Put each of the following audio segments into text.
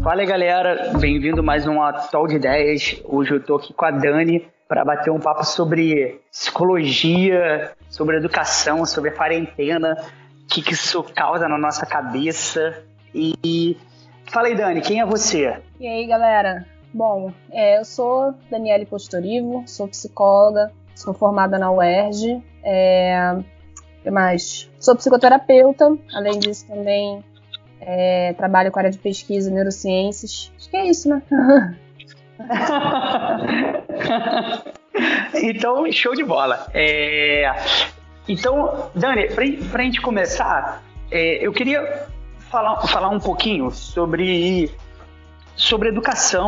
Fala aí, galera, bem-vindo mais um Atual de Ideias. Hoje eu tô aqui com a Dani para bater um papo sobre psicologia, sobre educação, sobre a quarentena, o que isso causa na nossa cabeça. E fala aí, Dani, quem é você? E aí, galera? Bom, eu sou Daniele Postorivo, sou psicóloga, sou formada na UERJ, que mais? Sou psicoterapeuta, além disso também trabalho com a área de pesquisa e neurociências. Acho que é isso, né? Então, show de bola. Então, Dani, pra gente começar, eu queria falar um pouquinho sobre educação,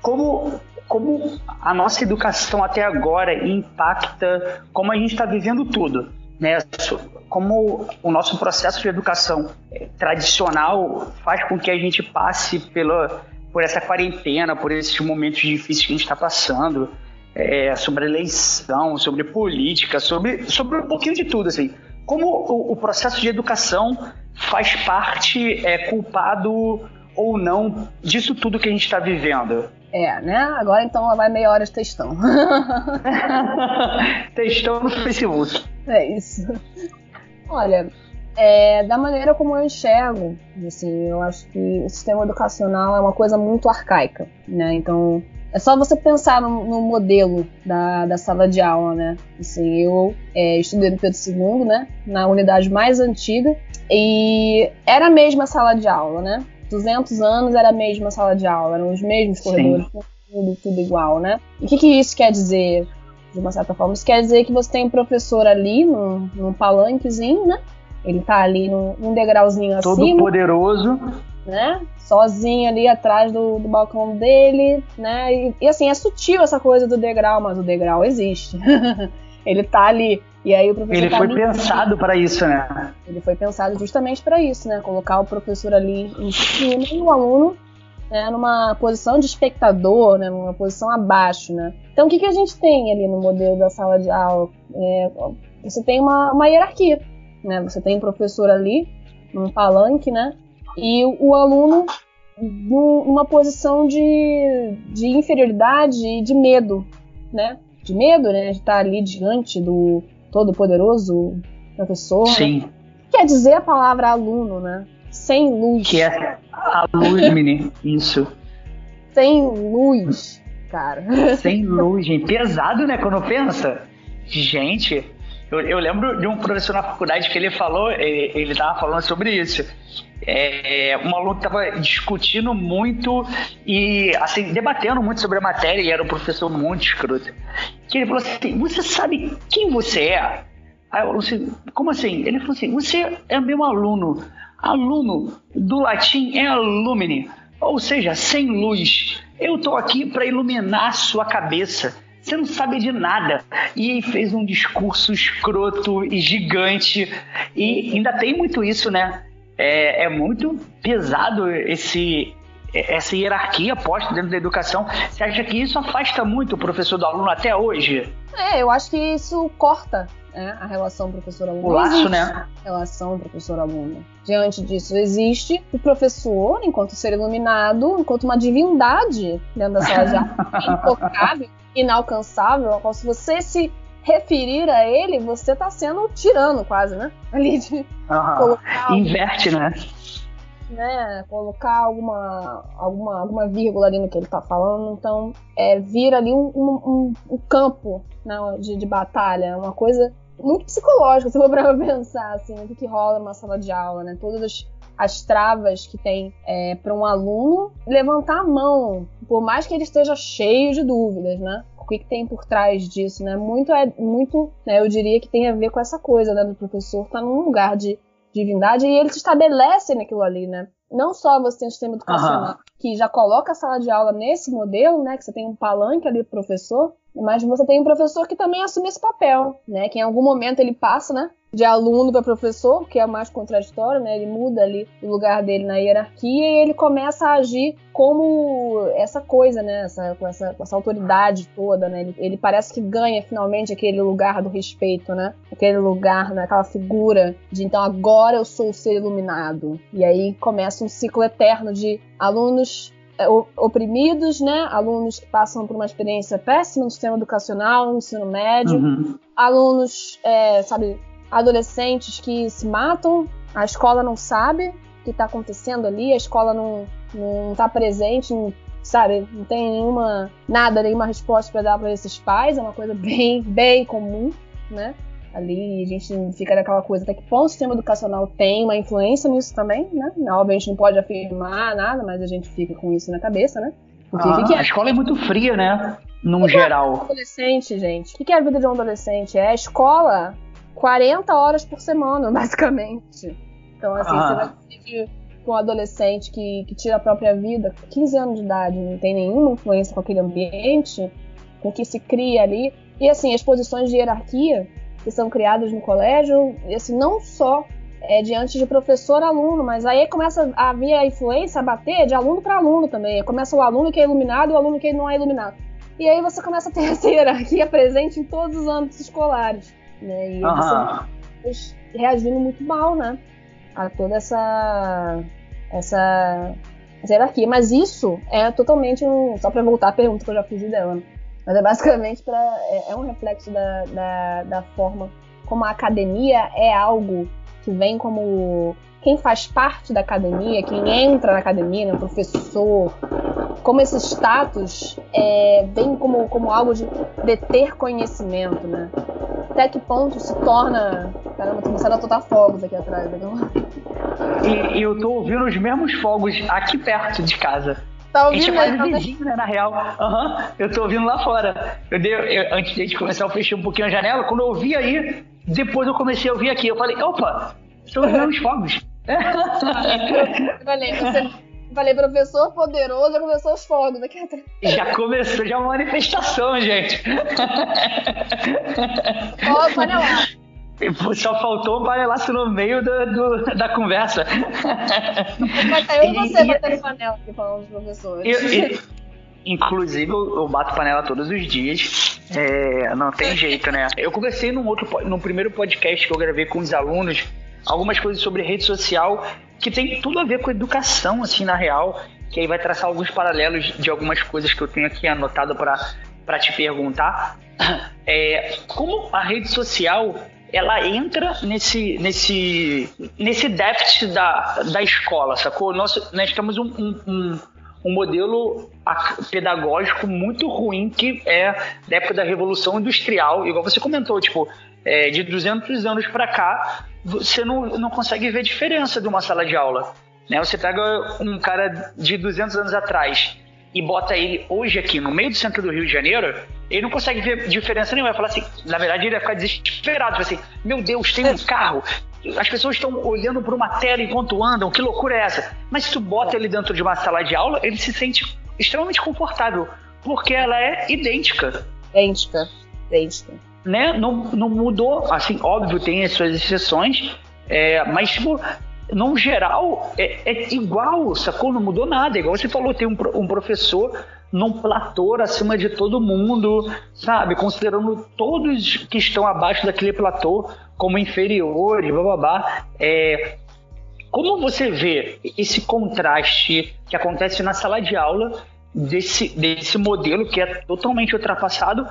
como a nossa educação até agora impacta como a gente está vivendo tudo, né? Como o nosso processo de educação tradicional faz com que a gente passe por essa quarentena, por esses momentos difíceis que a gente está passando, sobre eleição, sobre política, sobre um pouquinho de tudo, assim. Como o processo de educação faz parte, culpado ou não disso tudo que a gente está vivendo? Né? Agora então vai meia hora de textão. Textão no Facebook. É isso. Olha, da maneira como eu enxergo, assim, eu acho que o sistema educacional é uma coisa muito arcaica, né? Então, é só você pensar no modelo da sala de aula, né? Assim, eu estudei no Pedro II, né? Na unidade mais antiga, e era a mesma sala de aula, né? 200 anos era a mesma sala de aula, eram os mesmos corredores, tudo igual, né? E o que isso quer dizer, de uma certa forma? Isso quer dizer que você tem um professor ali, num palanquezinho, né? Ele tá ali num degrauzinho todo acima. Todo poderoso. Né? Sozinho ali atrás do balcão dele, né? E assim, é sutil essa coisa do degrau, mas o degrau existe. Ele tá ali. E aí o professor Ele foi pensado para isso, né? Ele foi pensado justamente para isso, né? Colocar o professor ali em cima e o aluno, né, numa posição de espectador, né? Numa posição abaixo, né? Então o que a gente tem ali no modelo da sala de aula? Você tem uma hierarquia, né? Você tem um professor ali, num palanque, né? E o aluno numa posição de inferioridade e de medo, né? De medo, né? De estar ali diante do todo-poderoso professor. Sim. Né? Quer dizer a palavra aluno, né? Sem luz. Que é a luz, menino. Isso. Sem luz, cara. Sem luz, gente. Pesado, né? Quando pensa. Gente, eu lembro de um professor na faculdade que ele falou, ele estava falando sobre isso. Um aluno estava discutindo muito e assim, debatendo muito sobre a matéria, e era um professor muito escroto. Que ele falou assim: você sabe quem você é? Aí eu falei assim: como assim? Ele falou assim: você é meu aluno. Aluno do latim é lumine, ou seja, sem luz. Eu estou aqui para iluminar sua cabeça. Você não sabe de nada. E fez um discurso escroto e gigante. E ainda tem muito isso, né? É muito pesado essa hierarquia posta dentro da educação. Você acha que isso afasta muito o professor do aluno até hoje? Eu acho que isso corta, né, a relação professor-aluno. O laço, né? Relação professor-aluno. Diante disso, existe o professor, enquanto ser iluminado, enquanto uma divindade dentro da sala de aula, intocável, inalcançável, ao qual se você se referir a ele, você está sendo um tirano quase, né? Ali de colocar inverte, né? Colocar alguma vírgula ali no que ele está falando. Então, vira ali um campo, né, de batalha, uma coisa muito psicológica, se for para pensar assim, o que rola numa sala de aula, né? Todas as travas que tem para um aluno levantar a mão, por mais que ele esteja cheio de dúvidas, né? O que tem por trás disso, né? Muito, né, eu diria que tem a ver com essa coisa, né, do professor estar num lugar de divindade, e ele se estabelece naquilo ali, né? Não só você tem um sistema educacional que já coloca a sala de aula nesse modelo, né? Que você tem um palanque ali pro professor, mas você tem um professor que também assume esse papel, né? Que em algum momento ele passa, né? de aluno para professor, que é mais contraditório, né? Ele muda ali o lugar dele na hierarquia e ele começa a agir como essa coisa, né? Com essa autoridade toda, né? Ele parece que ganha finalmente aquele lugar do respeito, né? Aquele lugar, né? Aquela figura de então agora eu sou o ser iluminado. E aí começa um ciclo eterno de alunos oprimidos, né? Alunos que passam por uma experiência péssima no sistema educacional, no ensino médio, alunos, adolescentes que se matam, a escola não sabe o que está acontecendo ali, a escola não está presente, não tem nenhuma resposta para dar para esses pais, é uma coisa bem, bem comum, né? Ali a gente fica naquela coisa, até que ponto o sistema educacional tem uma influência nisso também, né? Óbvio, a gente não pode afirmar nada, mas a gente fica com isso na cabeça, né? Porque a escola é muito fria, né? Num geral. Adolescente, gente. O que é a vida de um adolescente? É a escola 40 horas por semana, basicamente. Então, assim, você vai ter com um adolescente que tira a própria vida, 15 anos de idade, não tem nenhuma influência com aquele ambiente, com o que se cria ali. E, assim, as posições de hierarquia que são criadas no colégio, assim, não só diante de professor-aluno, mas aí começa a vir a influência, a bater de aluno para aluno também. Começa o aluno que é iluminado e o aluno que não é iluminado. E aí você começa a ter essa hierarquia presente em todos os âmbitos escolares, né? E você reagindo muito mal, né? A toda essa hierarquia. Mas isso é totalmente só para voltar à pergunta que eu já fiz dela, né? Mas é basicamente é um reflexo da forma como a academia é algo que vem como quem faz parte da academia, quem entra na academia, né, o professor, como esse status vem como algo de deter conhecimento, né? Até que ponto se torna... Caramba, tô começando a soltar fogos aqui atrás. E eu tô ouvindo os mesmos fogos aqui perto de casa. Tá ouvindo? A gente é quase vizinho, né, na real. Eu tô ouvindo lá fora. Antes de começar, eu fechei um pouquinho a janela. Quando eu ouvi aí, depois eu comecei a ouvir aqui. Eu falei, opa, estou ouvindo os fogos. Falei, professor poderoso, já começou os fogos aqui atrás. Já começou, já uma manifestação, gente. Ó, panelaço. Só faltou um panelaço no meio da conversa. Mas tá eu e você batendo panela aqui falando dos professores. Inclusive, eu bato panela todos os dias. Não tem jeito, né? Eu conversei no primeiro podcast que eu gravei com os alunos algumas coisas sobre rede social que tem tudo a ver com educação, assim, na real, que aí vai traçar alguns paralelos de algumas coisas que eu tenho aqui anotado para te perguntar. Como a rede social ela entra nesse déficit da escola, sacou? Nós temos um modelo pedagógico muito ruim que é da época da Revolução Industrial, igual você comentou, tipo, de 200 anos para cá, você não consegue ver diferença de uma sala de aula, né? Você pega um cara de 200 anos atrás e bota ele hoje aqui no meio do centro do Rio de Janeiro, ele não consegue ver diferença nenhuma. Vai falar assim, na verdade ele vai ficar desesperado, vai assim, meu Deus, tem um carro, as pessoas estão olhando para uma tela enquanto andam, que loucura é essa? Mas se tu bota ele dentro de uma sala de aula, ele se sente extremamente confortável, porque ela é idêntica. Idêntica. Né? Não mudou, assim, óbvio, tem as suas exceções, mas, tipo, no geral, é igual, sacou? Não mudou nada. Igual você falou, tem um professor num platô acima de todo mundo, sabe? Considerando todos que estão abaixo daquele platô como inferiores, blá. Como você vê esse contraste que acontece na sala de aula desse modelo que é totalmente ultrapassado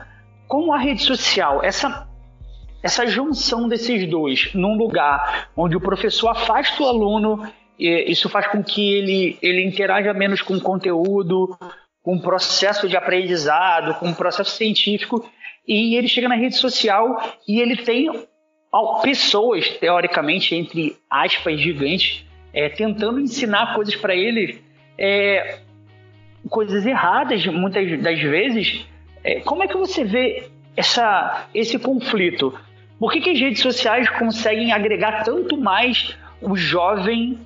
com a rede social? Essa junção desses dois num lugar onde o professor afasta o aluno, isso faz com que ele interaja menos com o conteúdo, com o processo de aprendizado, com o processo científico, e ele chega na rede social e ele tem pessoas, teoricamente, entre aspas, gigantes, tentando ensinar coisas para ele, coisas erradas, muitas das vezes. Como é que você vê esse conflito? Por que as redes sociais conseguem agregar tanto mais o jovem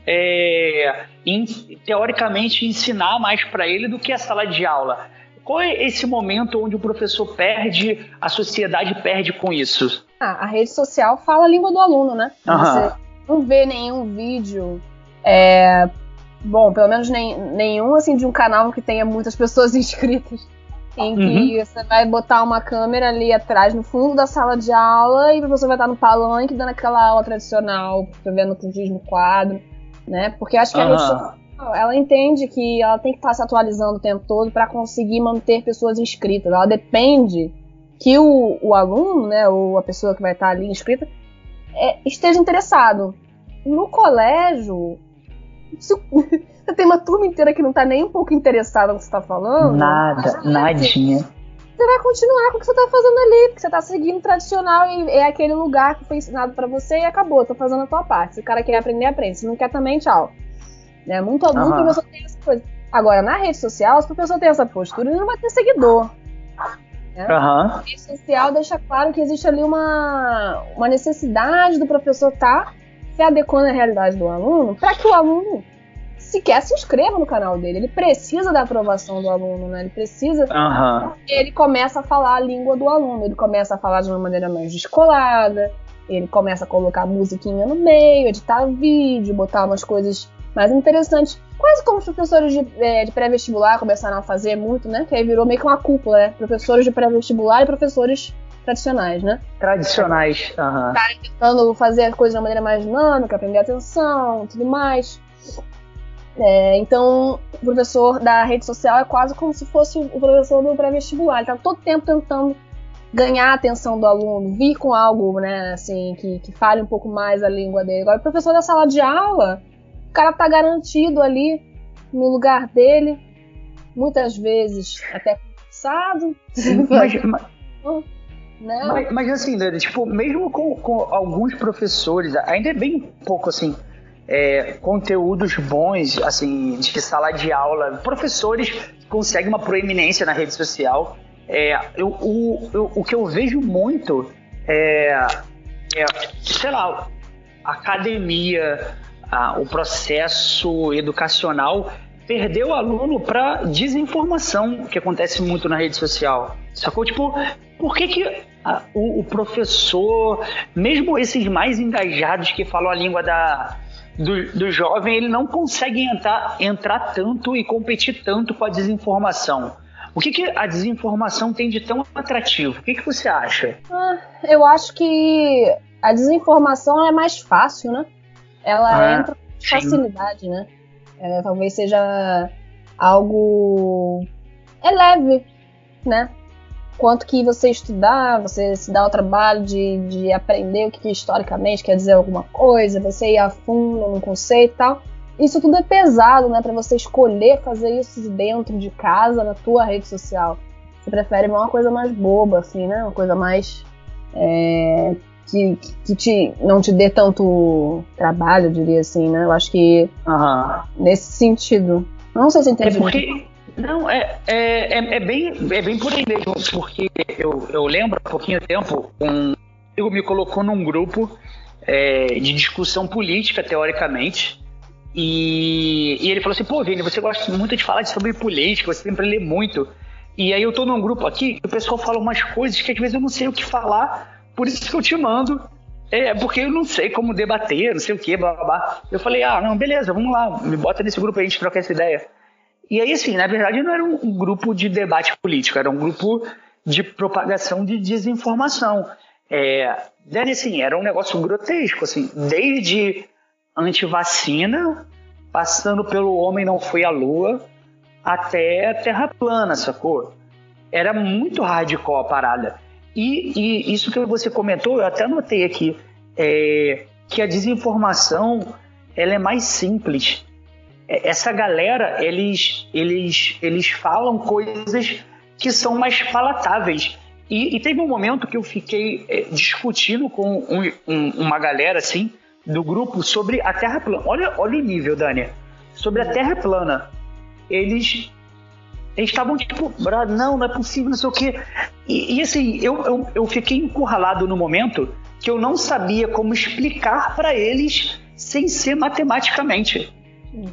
teoricamente ensinar mais para ele do que a sala de aula? Qual é esse momento onde o professor perde, a sociedade perde com isso? A rede social fala a língua do aluno, né? Você não vê nenhum vídeo, bom, pelo menos nenhum assim, de um canal que tenha muitas pessoas inscritas, em que você vai botar uma câmera ali atrás, no fundo da sala de aula, e a pessoa vai estar no palanque dando aquela aula tradicional, vendo o que diz no quadro, né? Porque eu acho que a rede social, ela entende que ela tem que estar se atualizando o tempo todo para conseguir manter pessoas inscritas. Ela depende que o aluno, né, ou a pessoa que vai estar ali inscrita, esteja interessado. No colégio, se você tem uma turma inteira que não tá nem um pouco interessada no que você tá falando. Nadinha. Você vai continuar com o que você tá fazendo ali, porque você tá seguindo o tradicional e é aquele lugar que foi ensinado pra você e acabou, tô fazendo a tua parte. Se o cara quer aprender, aprende. Se não quer também, tchau. Muito professor tem essa coisa. Agora, na rede social, se o professor tem essa postura, ele não vai ter seguidor. A rede social deixa claro que existe ali uma necessidade do professor estar se adequando à realidade do aluno, para que o aluno sequer se inscreva no canal dele. Ele precisa da aprovação do aluno, né? Ele precisa. Ele começa a falar a língua do aluno, ele começa a falar de uma maneira mais descolada, ele começa a colocar musiquinha no meio, editar vídeo, botar umas coisas mais interessantes. Quase como os professores de pré-vestibular começaram a fazer muito, né? Que aí virou meio que uma cúpula, né? Professores de pré-vestibular e professores tradicionais, né? Tradicionais. Tentando fazer a coisa de uma maneira mais dinâmica, aprender atenção, tudo mais. Então, o professor da rede social é quase como se fosse o professor do pré-vestibular. Ele tá todo tempo tentando ganhar a atenção do aluno, vir com algo, né, assim, que fale um pouco mais a língua dele. Agora, o professor da sala de aula, o cara tá garantido ali no lugar dele, muitas vezes até cansado. Mas assim, né, tipo, mesmo com alguns professores, ainda é bem pouco assim. Conteúdos bons, assim, de sala de aula, professores conseguem uma proeminência na rede social. O que eu vejo muito sei lá, academia, o processo educacional perdeu o aluno para desinformação, que acontece muito na rede social. Sacou? Tipo, por que o professor, mesmo esses mais engajados que falam a língua do jovem, ele não consegue entrar tanto e competir tanto com a desinformação? O que a desinformação tem de tão atrativo? O que você acha? Eu acho que a desinformação é mais fácil, né? Ela entra com facilidade, né? Talvez seja algo leve, né? Quanto que você estudar, você se dá o trabalho de aprender o que historicamente quer dizer alguma coisa, você ir a fundo num conceito e tal. Isso tudo é pesado, né? Pra você escolher fazer isso dentro de casa, na tua rede social. Você prefere uma coisa mais boba, assim, né? Uma coisa mais que não te dê tanto trabalho, eu diria assim, né? Eu acho que nesse sentido. Não sei se entendi. Não, é bem por aí mesmo, porque eu lembro há pouquinho tempo, um amigo me colocou num grupo de discussão política, teoricamente, e ele falou assim, pô, Vini, você gosta muito de falar sobre política, você sempre lê muito, e aí eu tô num grupo aqui que o pessoal fala umas coisas que às vezes eu não sei o que falar, por isso que eu te mando, porque eu não sei como debater, não sei o que, blá blá blá. Eu falei, não, beleza, vamos lá, me bota nesse grupo aí, a gente troca essa ideia. E aí, assim, na verdade não era um grupo de debate político, era um grupo de propagação de desinformação. Assim, era um negócio grotesco, assim, desde antivacina, passando pelo homem não foi à lua, até terra plana, sacou? Era muito hardcore a parada. E isso que você comentou, eu até anotei aqui, que a desinformação ela é mais simples. Essa galera, eles falam coisas que são mais palatáveis. E teve um momento que eu fiquei discutindo com uma galera, assim, do grupo sobre a Terra plana. Olha o nível, Dani. Sobre a Terra plana. Eles estavam tipo, não é possível, não sei o quê. E assim, eu fiquei encurralado no momento que eu não sabia como explicar para eles sem ser matematicamente.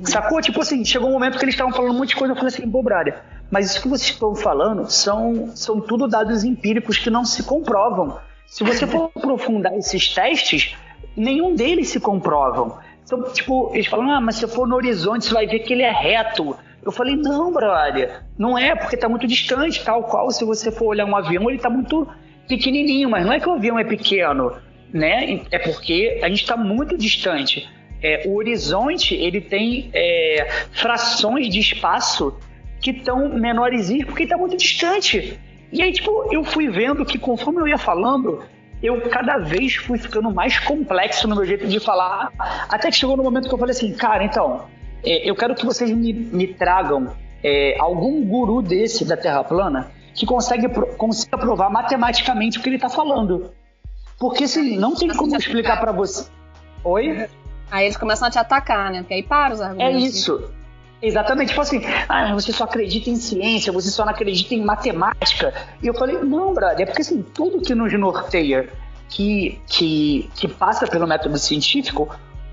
Sacou? Tipo assim, chegou um momento que eles estavam falando um monte de coisa, eu falei assim, brother, mas isso que vocês estão falando são tudo dados empíricos que não se comprovam. Se você for aprofundar esses testes, nenhum deles se comprovam. Então, tipo, eles falam, mas se eu for no horizonte, você vai ver que ele é reto. Eu falei, não, brother, não é, porque tá muito distante, tal qual, se você for olhar um avião, ele tá muito pequenininho, mas não é que o avião é pequeno, né? É porque a gente tá muito distante. O horizonte, ele tem frações de espaço que estão menorzinhas, porque está muito distante. E aí, tipo, eu fui vendo que conforme eu ia falando, eu cada vez fui ficando mais complexo no meu jeito de falar, até que chegou no momento que eu falei assim, cara, então, eu quero que vocês me tragam algum guru desse da Terra plana que consiga provar matematicamente o que ele está falando. Porque assim, não tem como explicar para você. Oi? Aí eles começam a te atacar, né? Porque aí para os argumentos. É isso. Exatamente. Tipo assim, você só acredita em ciência, você só não acredita em matemática. E eu falei, não, brother, é porque assim, tudo que nos norteia, que passa pelo método científico,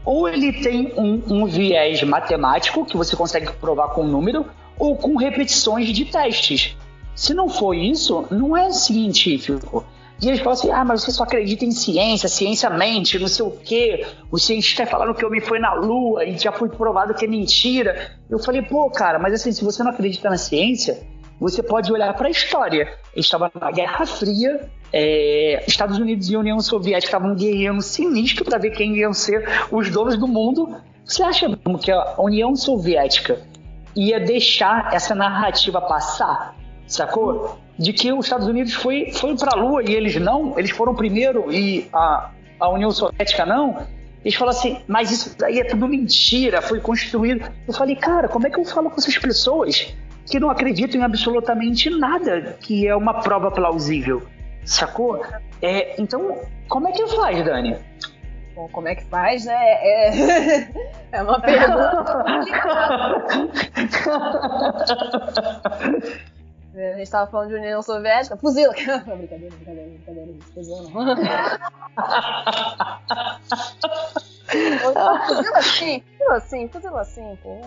ou ele tem um viés matemático, que você consegue provar com número, ou com repetições de testes. Se não for isso, não é científico. E eles falam assim, mas você só acredita em ciência, ciência mente, não sei o quê. Os cientistas falaram que o homem foi na Lua e já foi provado que é mentira. Eu falei, pô, cara, mas assim, se você não acredita na ciência, você pode olhar para a história. Eles estavam na Guerra Fria, Estados Unidos e União Soviética estavam guerreando sinistro para ver quem iam ser os donos do mundo. Você acha mesmo que a União Soviética ia deixar essa narrativa passar, sacou? De que os Estados Unidos foi para a Lua e eles não, eles foram primeiro e a União Soviética não. Eles falam assim, mas isso daí é tudo mentira, foi construído. Eu falei, cara, como é que eu falo com essas pessoas que não acreditam em absolutamente nada que é uma prova plausível, sacou? Então, como é que faz, Dani? Bom, como é que faz, né? É uma pergunta. A gente estava falando de União Soviética. Fuzila! Brincadeira. Fuzila não. Fuzila assim, pô.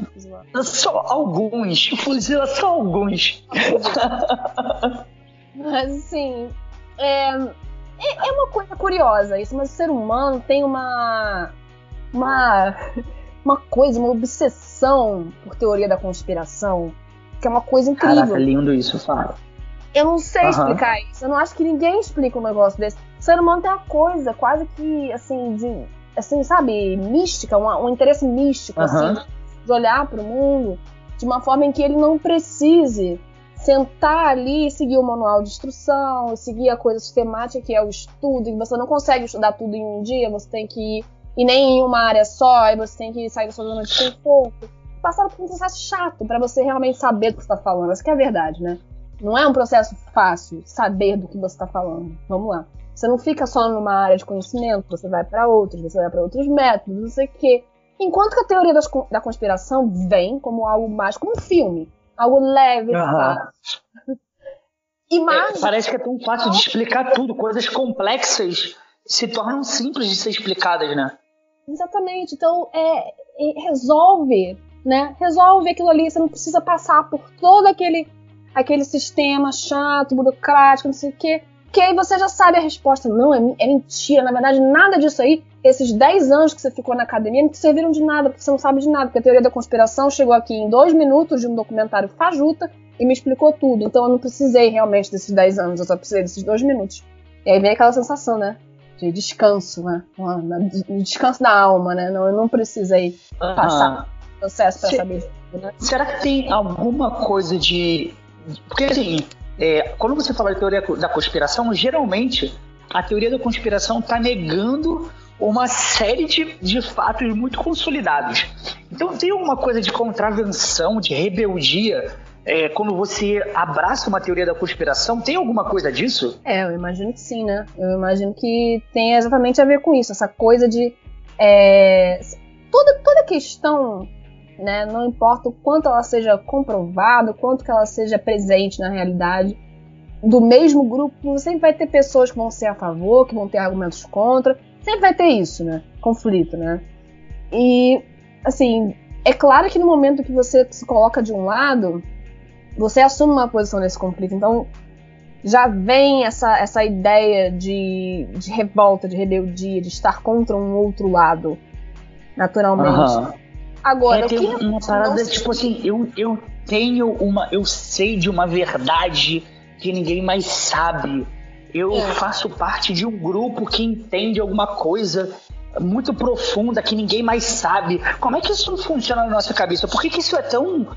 Só alguns. Fuzila só alguns. Mas assim, é uma coisa curiosa isso, mas o ser humano tem uma coisa, uma obsessão por teoria da conspiração, que é uma coisa incrível. Caraca, lindo isso, fala. Eu não sei explicar isso, eu não acho que ninguém explica um negócio desse. O ser humano tem uma coisa quase que, assim, sabe, mística, um interesse místico, assim, de olhar para o mundo de uma forma em que ele não precise sentar ali e seguir o manual de instrução, seguir a coisa sistemática que é o estudo, e você não consegue estudar tudo em um dia, você tem que ir e nem em uma área só, e você tem que sair da sua zona de conforto. Passar por um processo chato para você realmente saber do que você está falando. Essa que é a verdade, né? Não é um processo fácil saber do que você está falando. Vamos lá. Você não fica só numa área de conhecimento, você vai para outros, você vai para outros métodos, não sei o quê. Enquanto que a teoria da conspiração vem como algo mais, como um filme. Algo leve, fácil. Parece que é tão fácil de explicar tudo. Coisas complexas se tornam simples de ser explicadas, né? Exatamente. Então, resolve, né? Resolve aquilo ali. Você não precisa passar por todo aquele sistema chato, burocrático, não sei o quê. Que aí você já sabe a resposta. Não, é mentira. Na verdade, nada disso aí, esses 10 anos que você ficou na academia, não te serviram de nada, porque você não sabe de nada. Porque a teoria da conspiração chegou aqui em 2 minutos de um documentário fajuta e me explicou tudo. Então eu não precisei realmente desses 10 anos, eu só precisei desses 2 minutos. E aí vem aquela sensação, né? De descanso, né? De descanso da alma, né? Não, eu não precisei passar o processo para saber. Né? Será que tem alguma coisa de... Porque assim, quando você fala de teoria da conspiração, geralmente a teoria da conspiração está negando uma série de fatos muito consolidados. Então tem alguma coisa de contravenção, de rebeldia, quando você abraça uma teoria da conspiração? Tem alguma coisa disso? Eu imagino que sim, né? Eu imagino que tem exatamente a ver com isso, essa coisa de... toda questão, né, não importa o quanto ela seja comprovada, o quanto que ela seja presente na realidade, do mesmo grupo, sempre vai ter pessoas que vão ser a favor, que vão ter argumentos contra, sempre vai ter isso, né? Conflito, né? E, assim, é claro que no momento que você se coloca de um lado, você assume uma posição nesse conflito. Então, já vem essa ideia de revolta, de rebeldia, de estar contra um outro lado, naturalmente. Agora, tem uma parada, tipo assim, eu sei de uma verdade que ninguém mais sabe. Eu faço parte de um grupo que entende alguma coisa muito profunda que ninguém mais sabe. Como é que isso funciona na nossa cabeça? Por que isso é tão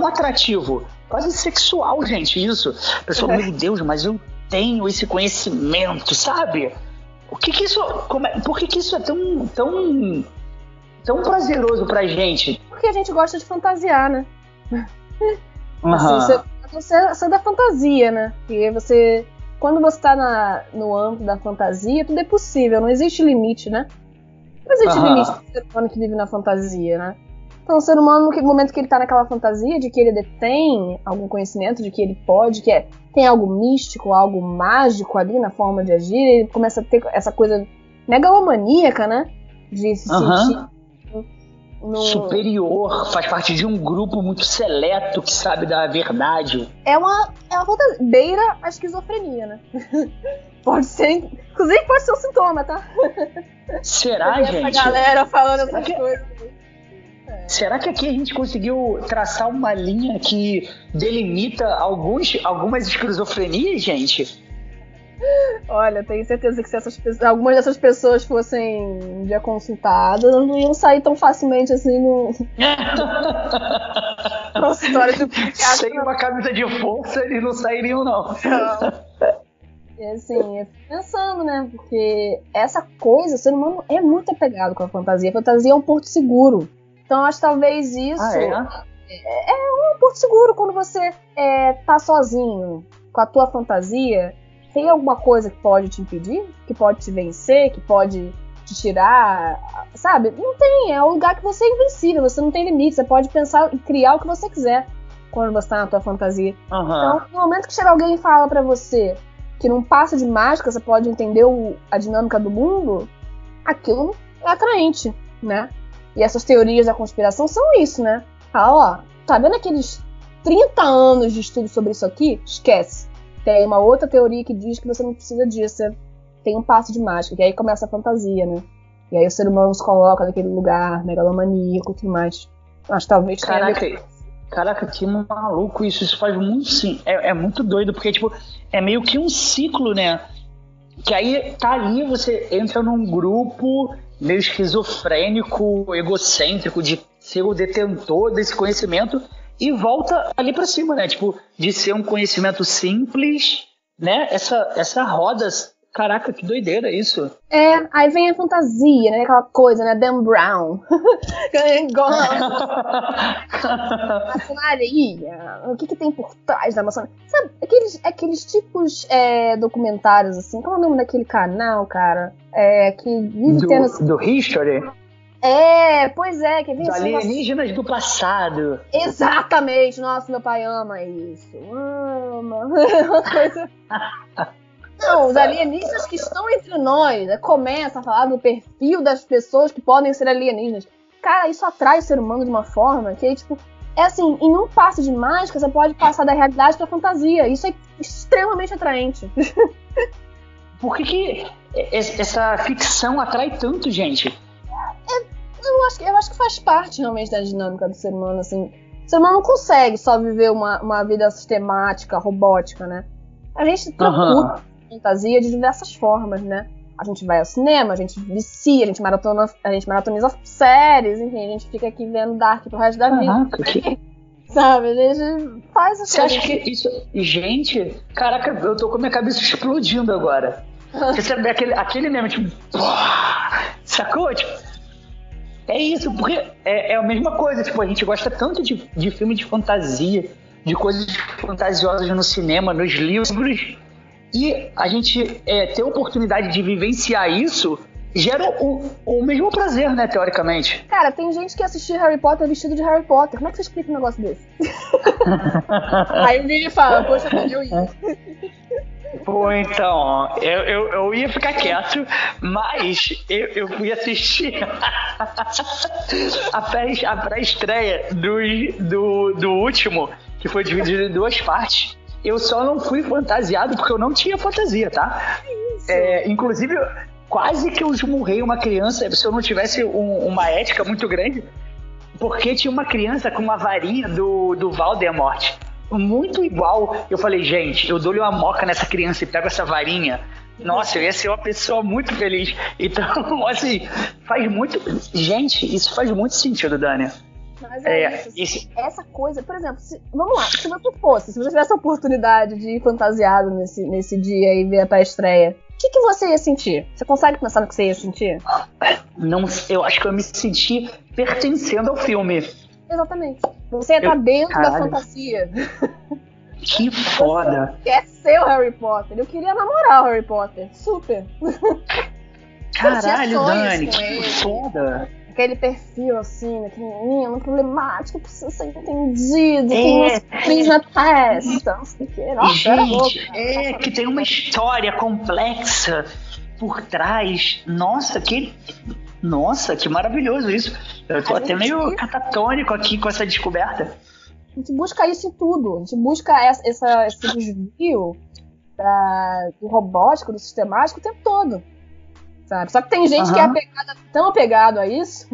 atrativo? Quase sexual, gente, isso. Pessoal, meu Deus, mas eu tenho esse conhecimento, sabe? Por que isso é tão prazeroso pra gente? Porque a gente gosta de fantasiar, né? Assim, você é da fantasia, né? Porque quando você tá no âmbito da fantasia, tudo é possível, não existe limite, né? Não existe limite pro ser humano que vive na fantasia, né? Então, o ser humano, no momento que ele tá naquela fantasia de que ele detém algum conhecimento, de que ele pode, tem algo místico, algo mágico ali na forma de agir, ele começa a ter essa coisa megalomaníaca, né? De se sentir superior, faz parte de um grupo muito seleto que sabe da verdade. É uma fantasia, beira a esquizofrenia, né? Pode ser, inclusive pode ser um sintoma, tá? Será, gente? Essa galera falando essas coisas. Será que aqui a gente conseguiu traçar uma linha que delimita algumas esquizofrenias, gente? Olha, tenho certeza que se algumas dessas pessoas fossem um dia consultadas, não iam sair tão facilmente assim no consultório de psiquiatra. Sem uma camisa de força, eles não sairiam, não. E assim, eu fico pensando, né? Porque essa coisa, o ser humano é muito apegado com a fantasia. A fantasia é um porto seguro. Então, acho que talvez isso é um porto seguro quando você tá sozinho com a tua fantasia. Tem alguma coisa que pode te impedir? Que pode te vencer? Que pode te tirar? Sabe? Não tem. É um lugar que você é invencível. Você não tem limite. Você pode pensar e criar o que você quiser quando você tá na tua fantasia. Então, no momento que chega alguém e fala pra você que num passo de mágica você pode entender a dinâmica do mundo, aquilo é atraente, né? E essas teorias da conspiração são isso, né? Fala, ó, tá vendo aqueles 30 anos de estudo sobre isso aqui? Esquece. Tem uma outra teoria que diz que você não precisa disso, você tem um passo de mágica, e aí começa a fantasia, né? E aí o ser humano se coloca naquele lugar megalomaníaco e tudo mais. Acho que talvez Caraca, que maluco isso. Isso faz muito sim. É muito doido, porque tipo, é meio que um ciclo, né? Que aí tá ali, você entra num grupo meio esquizofrênico, egocêntrico, de ser o detentor desse conhecimento e volta ali pra cima, né? Tipo, de ser um conhecimento simples, né? Essa roda. Caraca, que doideira isso. Aí vem a fantasia, né? Aquela coisa, né? Dan Brown. Maçonaria. O que tem por trás da maçonaria? Sabe, aqueles tipos documentários, assim. Qual é o nome daquele canal, cara? Que vive tendo... Do History? Pois é. Que Dos alienígenas do passado. Exatamente. Nossa, meu pai ama isso. Ama. Uma coisa... Não, os alienígenas que estão entre nós, né, começa a falar do perfil das pessoas que podem ser alienígenas. Cara, isso atrai o ser humano de uma forma que, tipo, assim, em um passo de mágica você pode passar da realidade pra fantasia. Isso é extremamente atraente. Por que essa ficção atrai tanto, gente? Eu acho que faz parte realmente da dinâmica do ser humano, assim. O ser humano não consegue só viver uma vida sistemática, robótica, né? A gente procura fantasia de diversas formas, né? A gente vai ao cinema, a gente vicia, a gente maratoniza séries, enfim, a gente fica aqui vendo Dark pro resto da vida. Sabe? A gente faz assim. Você acha que isso... Gente, caraca, eu tô com a minha cabeça explodindo agora. Você sabe aquele mesmo, tipo... Sacou? Tipo, é isso, porque é a mesma coisa. Tipo, a gente gosta tanto de filme de fantasia, de coisas fantasiosas no cinema, nos livros... E a gente ter a oportunidade de vivenciar isso gera o mesmo prazer, né, teoricamente. Cara, tem gente que assistiu Harry Potter vestido de Harry Potter. Como é que você explica um negócio desse? Aí o Vini fala, poxa, eu ia. Pô, então, eu ia ficar quieto, mas eu fui assistir a pré-estreia do último, que foi dividido em duas partes. Eu só não fui fantasiado porque eu não tinha fantasia, tá? Inclusive, quase que eu esmurrei uma criança se eu não tivesse uma ética muito grande, porque tinha uma criança com uma varinha do Voldemort, muito igual. Eu falei, gente, eu dou-lhe uma moca nessa criança e pego essa varinha. Nossa, eu ia ser uma pessoa muito feliz. Então, assim, faz muito... Gente, isso faz muito sentido, Dani. Mas isso. Essa coisa, por exemplo, vamos lá, se você tivesse a oportunidade de ir fantasiado nesse dia e ver a pré-estreia, o que você ia sentir? Você consegue pensar no que você ia sentir? Não, eu acho que eu me senti pertencendo ao filme. Exatamente. Você ia estar dentro da fantasia. Que foda. Você quer ser o Harry Potter. Eu queria namorar o Harry Potter. Super. Caralho, Dani, que foda. Aquele perfil assim, aquele menino problemático, precisa ser entendido, tem uma cicatriz na testa, não sei o que. Nossa, era louco. Que tem uma história complexa por trás. Nossa, que maravilhoso isso. Eu tô até meio catatônico aqui com essa descoberta. A gente busca isso em tudo. A gente busca esse desvio do robótico, do sistemático o tempo todo. Sabe? Só que tem gente que é tão apegado a isso,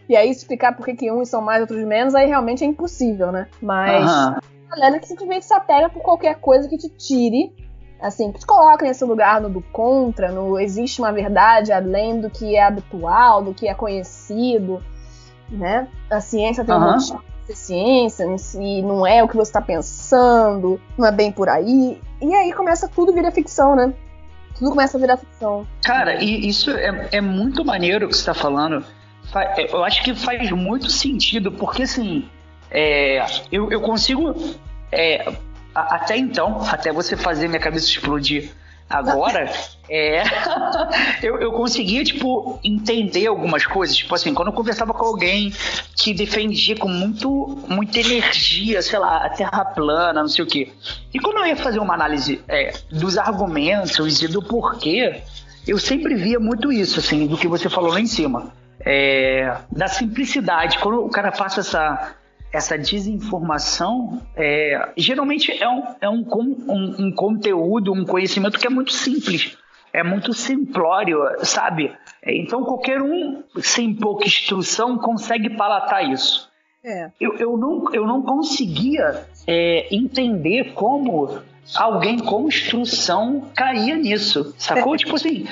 e aí explicar por que uns são mais, outros menos, aí realmente é impossível, né? Mas a galera que simplesmente se apega por qualquer coisa que te tire, assim, que te coloque nesse lugar do contra, no existe uma verdade além do que é habitual, do que é conhecido, né? A ciência tem um motivo de ser ciência, e não é o que você está pensando, não é bem por aí, e aí começa tudo a virar ficção, né? Tudo começa a virar ficção. Cara, e isso é muito maneiro o que você tá falando. Eu acho que faz muito sentido, porque assim, eu consigo, até então, até você fazer minha cabeça explodir agora, eu conseguia, tipo, entender algumas coisas. Tipo assim, quando eu conversava com alguém que defendia com muita energia, sei lá, a Terra plana, não sei o quê. E quando eu ia fazer uma análise dos argumentos e do porquê, eu sempre via muito isso, assim, do que você falou lá em cima. Da simplicidade. Quando o cara passa essa desinformação, geralmente é um conteúdo, um conhecimento que é muito simples, é muito simplório, sabe? Então qualquer um sem pouca instrução consegue palatar isso. Eu não conseguia entender como alguém com instrução caía nisso, sacou? Tipo assim,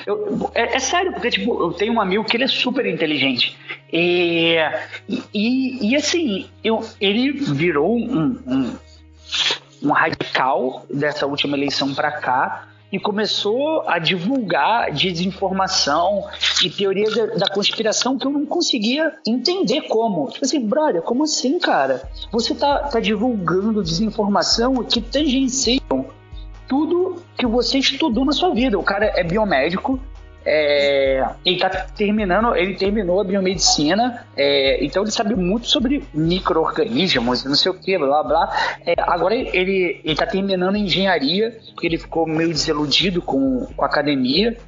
é sério, porque tipo, eu tenho um amigo que ele é super inteligente e assim, ele virou um radical dessa última eleição pra cá e começou a divulgar desinformação e teoria da conspiração que eu não conseguia entender como. Tipo assim, brother, como assim, cara? Você tá divulgando desinformação que tangenciam tudo que você estudou na sua vida. O cara é biomédico, ele terminou a biomedicina, então ele sabe muito sobre micro-organismos, não sei o que, blá blá. Agora ele tá terminando engenharia, porque ele ficou meio desiludido com a academia.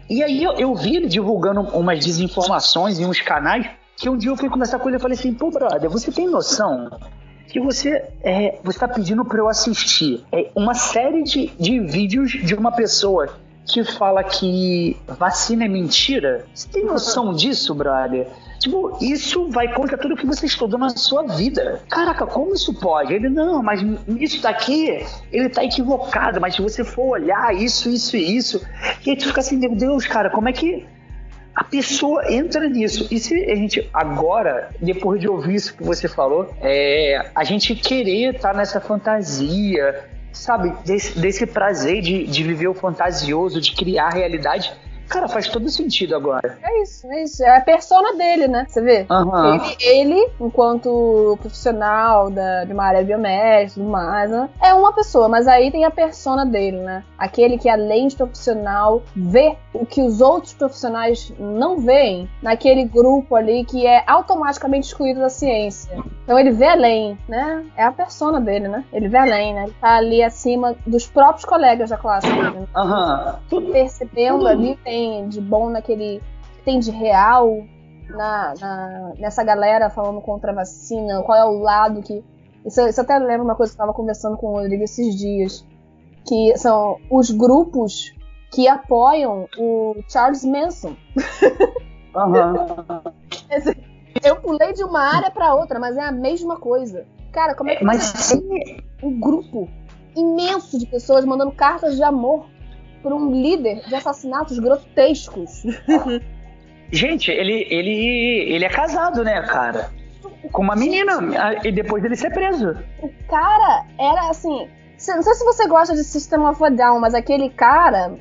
E aí eu vi ele divulgando umas desinformações em uns canais, que um dia eu fui conversar com ele e falei assim, pô, brother, você tem noção que você tá pedindo pra eu assistir uma série de vídeos de uma pessoa que fala que vacina é mentira? Você tem noção disso, brother? Tipo, isso vai contra tudo que você estudou na sua vida. Caraca, como isso pode? Ele, não, mas isso daqui, ele tá equivocado, mas se você for olhar isso e isso, e aí tu fica assim, meu Deus, cara, como é que a pessoa entra nisso? E se a gente agora, depois de ouvir isso que você falou, a gente querer estar nessa fantasia, sabe, desse prazer de viver o fantasioso, de criar a realidade, cara, faz todo sentido agora. É isso. É a persona dele, né? Você vê? Ele, enquanto profissional de uma área biomédica e tudo mais, né? É uma pessoa, mas aí tem a persona dele, né? Aquele que, além de profissional, vê o que os outros profissionais não veem naquele grupo ali que é automaticamente excluído da ciência. Então ele vê além, né? É a persona dele, né? Ele vê além, né? Ele tá ali acima dos próprios colegas da classe dele, né? Percebendo ali, tem de bom naquele, tem de real nessa galera falando contra a vacina, qual é o lado que Isso até lembra uma coisa que eu estava conversando com o Rodrigo esses dias, que são os grupos que apoiam o Charles Manson. Uhum. Eu pulei de uma área para outra, mas é a mesma coisa. Cara, como é que você tem um grupo imenso de pessoas mandando cartas de amor por um líder de assassinatos grotescos? Gente, ele é casado, né, cara? Com uma menina, e depois dele ser preso. O cara era assim... Não sei se você gosta de System of a Down, mas aquele cara...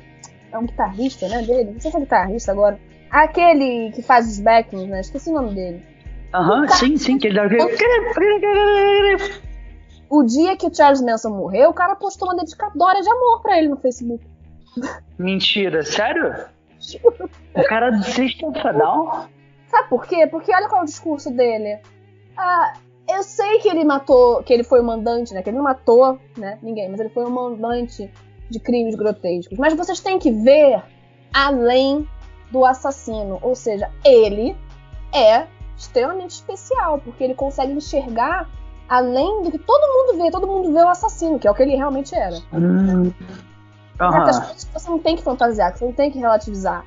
É um guitarrista, né, dele? Não sei se é guitarrista agora. Aquele que faz os backings, né? Esqueci o nome dele. Sim, que ele dá... O dia que o Charles Manson morreu, o cara postou uma dedicatória de amor pra ele no Facebook. Mentira, sério? O cara do System of a Down? Sabe por quê? Porque olha qual é o discurso dele. Eu sei que ele matou, que ele foi o mandante, né? Que ele não matou, né, ninguém, mas ele foi o mandante de crimes grotescos. Mas vocês têm que ver além do assassino. Ou seja, ele é extremamente especial, porque ele consegue enxergar além do que todo mundo vê o assassino, que é o que ele realmente era. Certas coisas que você não tem que fantasiar, que você não tem que relativizar,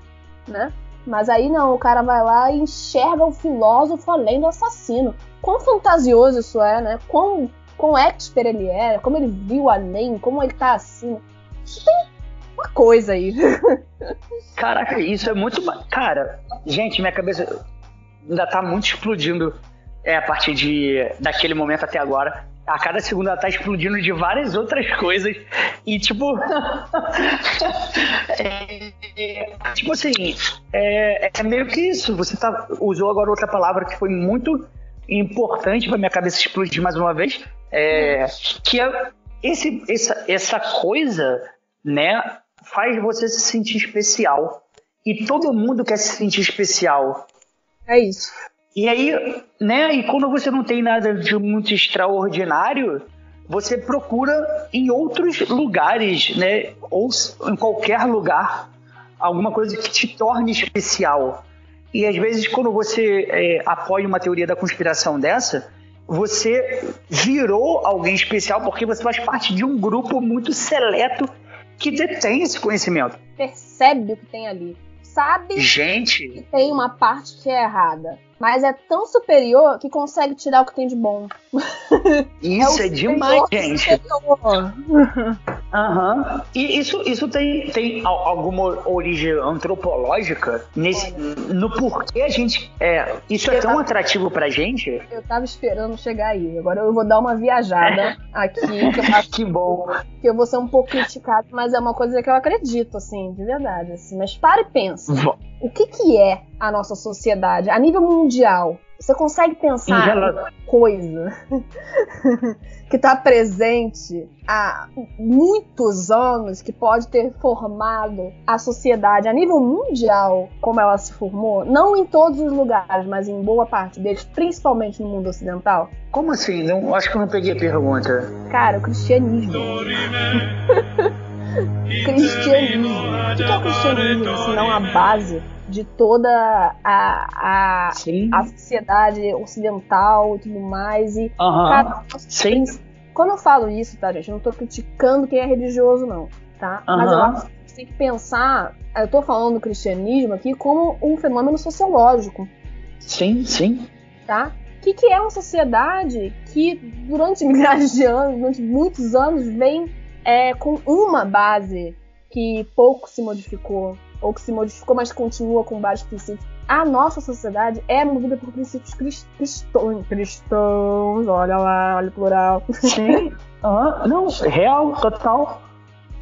né? Mas aí não, o cara vai lá e enxerga o filósofo além do assassino. Quão fantasioso isso é, né? Quão expert ele era, como ele viu além, como ele tá assim. Isso tem uma coisa aí. Caraca, isso é muito... Cara, gente, minha cabeça ainda tá muito explodindo a partir daquele momento até agora. A cada segundo ela tá explodindo de várias outras coisas. E tipo... tipo assim, é meio que isso. Você usou agora outra palavra que foi muito importante pra minha cabeça explodir mais uma vez. Que é essa coisa, né, faz você se sentir especial. E todo mundo quer se sentir especial. É isso. E aí, né, e quando você não tem nada de muito extraordinário, você procura em outros lugares, né, ou em qualquer lugar, alguma coisa que te torne especial. E às vezes, quando você apoia uma teoria da conspiração dessa, você virou alguém especial porque você faz parte de um grupo muito seleto que detém esse conhecimento. Percebe o que tem ali. Sabe que tem uma parte que é errada, mas é tão superior que consegue tirar o que tem de bom. Isso é demais, gente. E isso tem alguma origem antropológica no porquê a gente... isso é tão atrativo pra gente? Eu tava esperando chegar aí. Agora eu vou dar uma viajada aqui. Que eu acho que bom. Que eu vou ser um pouco criticado, mas é uma coisa que eu acredito, assim, de verdade. Assim. Mas para e pensa. O que é a nossa sociedade a nível mundial? Você consegue pensar em uma coisa que está presente há muitos anos, que pode ter formado a sociedade a nível mundial como ela se formou? Não em todos os lugares, mas em boa parte deles, principalmente no mundo ocidental? Como assim? Acho que eu não peguei a pergunta. Cara, o cristianismo. Cristianismo. O que é o cristianismo, se não a base de toda a sociedade ocidental e tudo mais? E, cara, quando eu falo isso, tá, gente? Eu não tô criticando quem é religioso, não, tá? Mas eu acho que a gente tem que pensar... Eu tô falando do cristianismo aqui como um fenômeno sociológico. Sim. Tá? O que é uma sociedade que, durante milhares de anos, durante muitos anos, vem com uma base que pouco se modificou, ou que se modificou, mas continua com vários princípios. A nossa sociedade é movida por princípios cristãos, olha lá, olha o plural. Sim, não, real, total.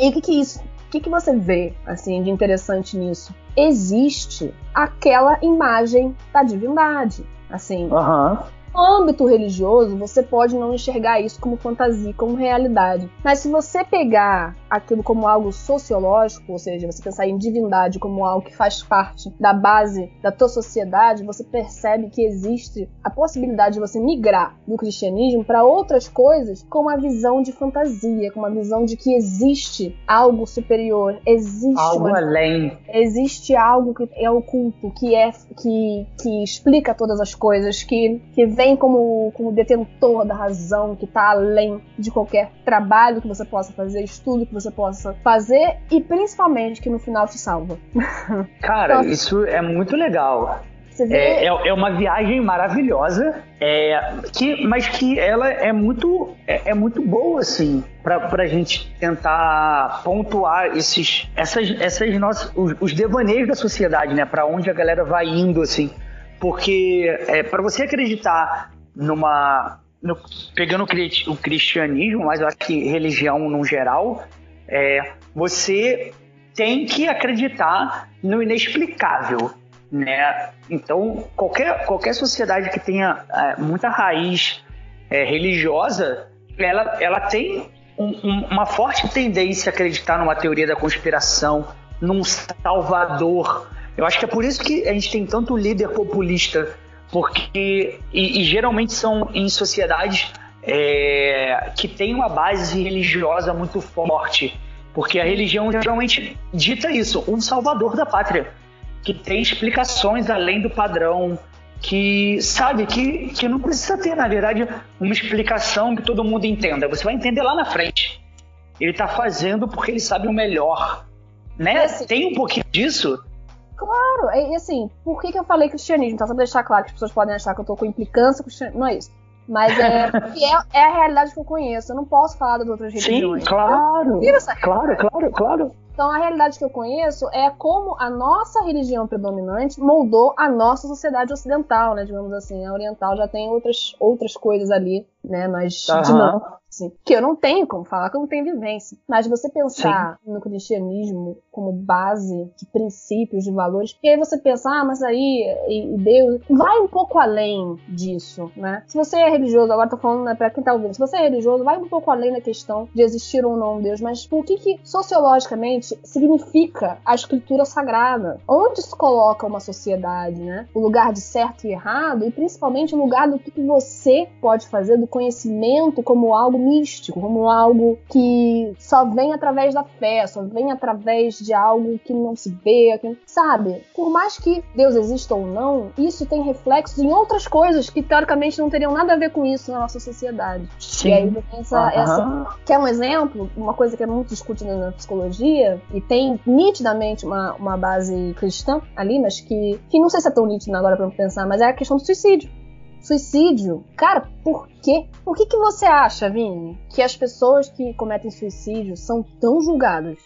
E o que é isso? O que você vê, assim, de interessante nisso? Existe aquela imagem da divindade, assim. No âmbito religioso, você pode não enxergar isso como fantasia, como realidade. Mas se você pegar aquilo como algo sociológico, ou seja, você pensar em divindade como algo que faz parte da base da tua sociedade, você percebe que existe a possibilidade de você migrar do cristianismo para outras coisas com uma visão de fantasia, com uma visão de que existe algo superior, existe algo além. Existe algo que é oculto, que explica todas as coisas, que vem tem como detentor da razão, que tá além de qualquer trabalho que você possa fazer, estudo que você possa fazer, e principalmente que no final te salva. Cara, então, isso é muito legal. É uma viagem maravilhosa, mas que ela é muito boa, assim, pra gente tentar pontuar os devaneios da sociedade, né? Pra onde a galera vai indo, assim. Porque para você acreditar pegando o cristianismo, mas eu acho que religião no geral, você tem que acreditar no inexplicável, né? Então, qualquer sociedade que tenha muita raiz religiosa, ela tem uma forte tendência a acreditar numa teoria da conspiração, num salvador. Eu acho que é por isso que a gente tem tanto líder populista, porque e geralmente são em sociedades que têm uma base religiosa muito forte, porque a religião geralmente dita isso, um salvador da pátria, que tem explicações além do padrão, que sabe que não precisa ter, na verdade, uma explicação que todo mundo entenda. Você vai entender lá na frente. Ele está fazendo porque ele sabe o melhor, né? Tem um pouquinho disso. Claro, e assim, por que eu falei cristianismo? Tá, só pra deixar claro que as pessoas podem achar que eu tô com implicância com cristianismo. Não é isso. Mas porque é a realidade que eu conheço. Eu não posso falar das outras religiões. Sim, claro. Claro. Então, a realidade que eu conheço é como a nossa religião predominante moldou a nossa sociedade ocidental, né? Digamos assim, a oriental já tem outras coisas ali, né? Mais dinâmicas, assim, que eu não tenho como falar, que eu não tenho vivência. Mas você pensar no cristianismo como base de princípios, de valores, e aí você pensa, mas aí e Deus vai um pouco além disso, né? Se você é religioso, agora tô falando, né, pra quem tá ouvindo, se você é religioso, vai um pouco além da questão de existir ou não um Deus, mas por que sociologicamente significa a escritura sagrada? Onde se coloca uma sociedade, né? O lugar de certo e errado, e principalmente o lugar do que você pode fazer, do conhecimento como algo místico, como algo que só vem através da fé, só vem através de algo que não se vê, sabe? Por mais que Deus exista ou não, isso tem reflexos em outras coisas que teoricamente não teriam nada a ver com isso na nossa sociedade. Sim. E aí essa quer um exemplo, uma coisa que é muito discutida na psicologia e tem nitidamente uma base cristã ali, mas que não sei se é tão nítida agora pra eu pensar, mas é a questão do suicídio. Suicídio, cara, por quê? Por que você acha, Vini, que as pessoas que cometem suicídio são tão julgadas?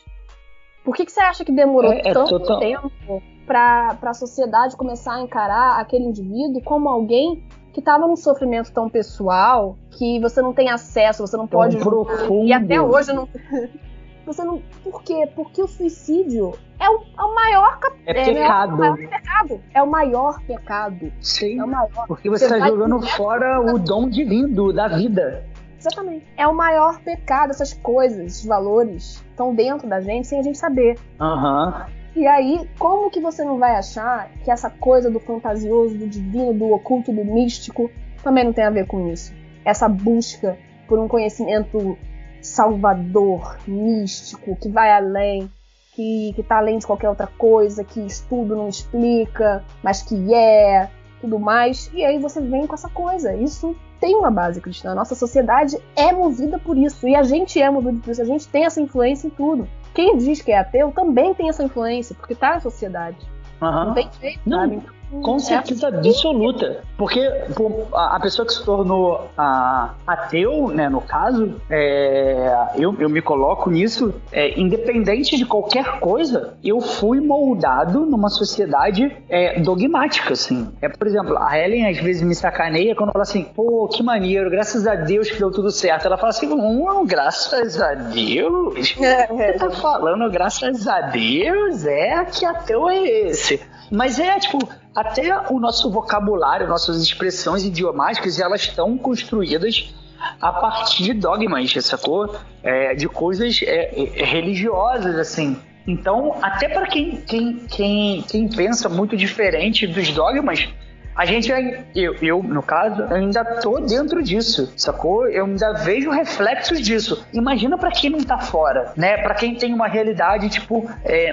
Por que você acha que demorou tanto tempo pra a sociedade começar a encarar aquele indivíduo como alguém que estava num sofrimento tão pessoal que você não tem acesso, você não pode... profundo. E até hoje não... Você não... Por quê? Porque o suicídio é o maior... pecado. É o maior pecado. Sim, é o maior. porque você está jogando fora o dom divino da vida. Exatamente. É o maior pecado, essas coisas, esses valores estão dentro da gente sem a gente saber. E aí, como que você não vai achar que essa coisa do fantasioso, do divino, do oculto, do místico também não tem a ver com isso? Essa busca por um conhecimento salvador, místico, que vai além, que tá além de qualquer outra coisa, que estudo não explica, mas que tudo mais. E aí você vem com essa coisa. Isso tem uma base cristã. A nossa sociedade é movida por isso. E a gente é movido por isso. A gente tem essa influência em tudo. Quem diz que é ateu também tem essa influência, porque tá na sociedade. Não tem jeito, sabe? Com certeza absoluta. Porque a pessoa que se tornou ateu, né, no caso, eu me coloco nisso, independente de qualquer coisa, eu fui moldado numa sociedade dogmática, assim. Por exemplo, a Helen às vezes me sacaneia quando fala assim, pô, que maneiro, graças a Deus que deu tudo certo. Ela fala assim, graças a Deus? Você tá falando graças a Deus? Que ateu é esse? Mas até o nosso vocabulário, nossas expressões idiomáticas, elas estão construídas a partir de dogmas, sacou? De coisas religiosas, assim. Então, até para quem pensa muito diferente dos dogmas, a gente, eu, no caso, ainda tô dentro disso, sacou? Eu ainda vejo reflexos disso. Imagina pra quem não tá fora, né? Pra quem tem uma realidade,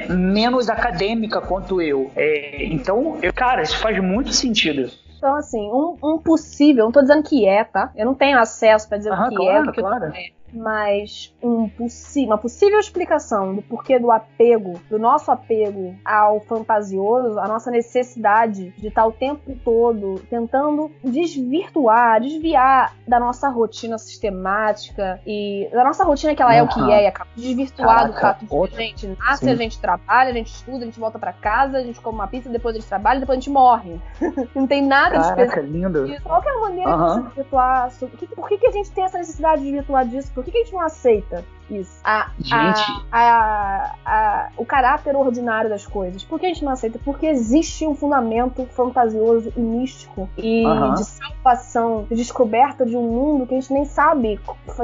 menos acadêmica quanto eu. Então, cara, isso faz muito sentido. Então, assim, um possível, não tô dizendo que é, tá? Eu não tenho acesso pra dizer o que claro, é, porque claro. não é. Mas uma possível explicação do porquê do apego, do nosso apego ao fantasioso, a nossa necessidade de estar o tempo todo tentando desviar da nossa rotina sistemática e da nossa rotina que ela é o que é, e acaba desvirtuar do fato de que a gente nasce, a gente trabalha, a gente estuda, a gente volta pra casa, a gente come uma pizza, depois a gente trabalha, depois a gente morre. Não tem nada de específico. Lindo. Qual que é a maneira de se desvirtuar? Por que a gente tem essa necessidade de desvirtuar disso? Por que a gente não aceita isso? O caráter ordinário das coisas. Por que a gente não aceita? Porque existe um fundamento fantasioso e místico e de salvação, de descoberta de um mundo que a gente nem sabe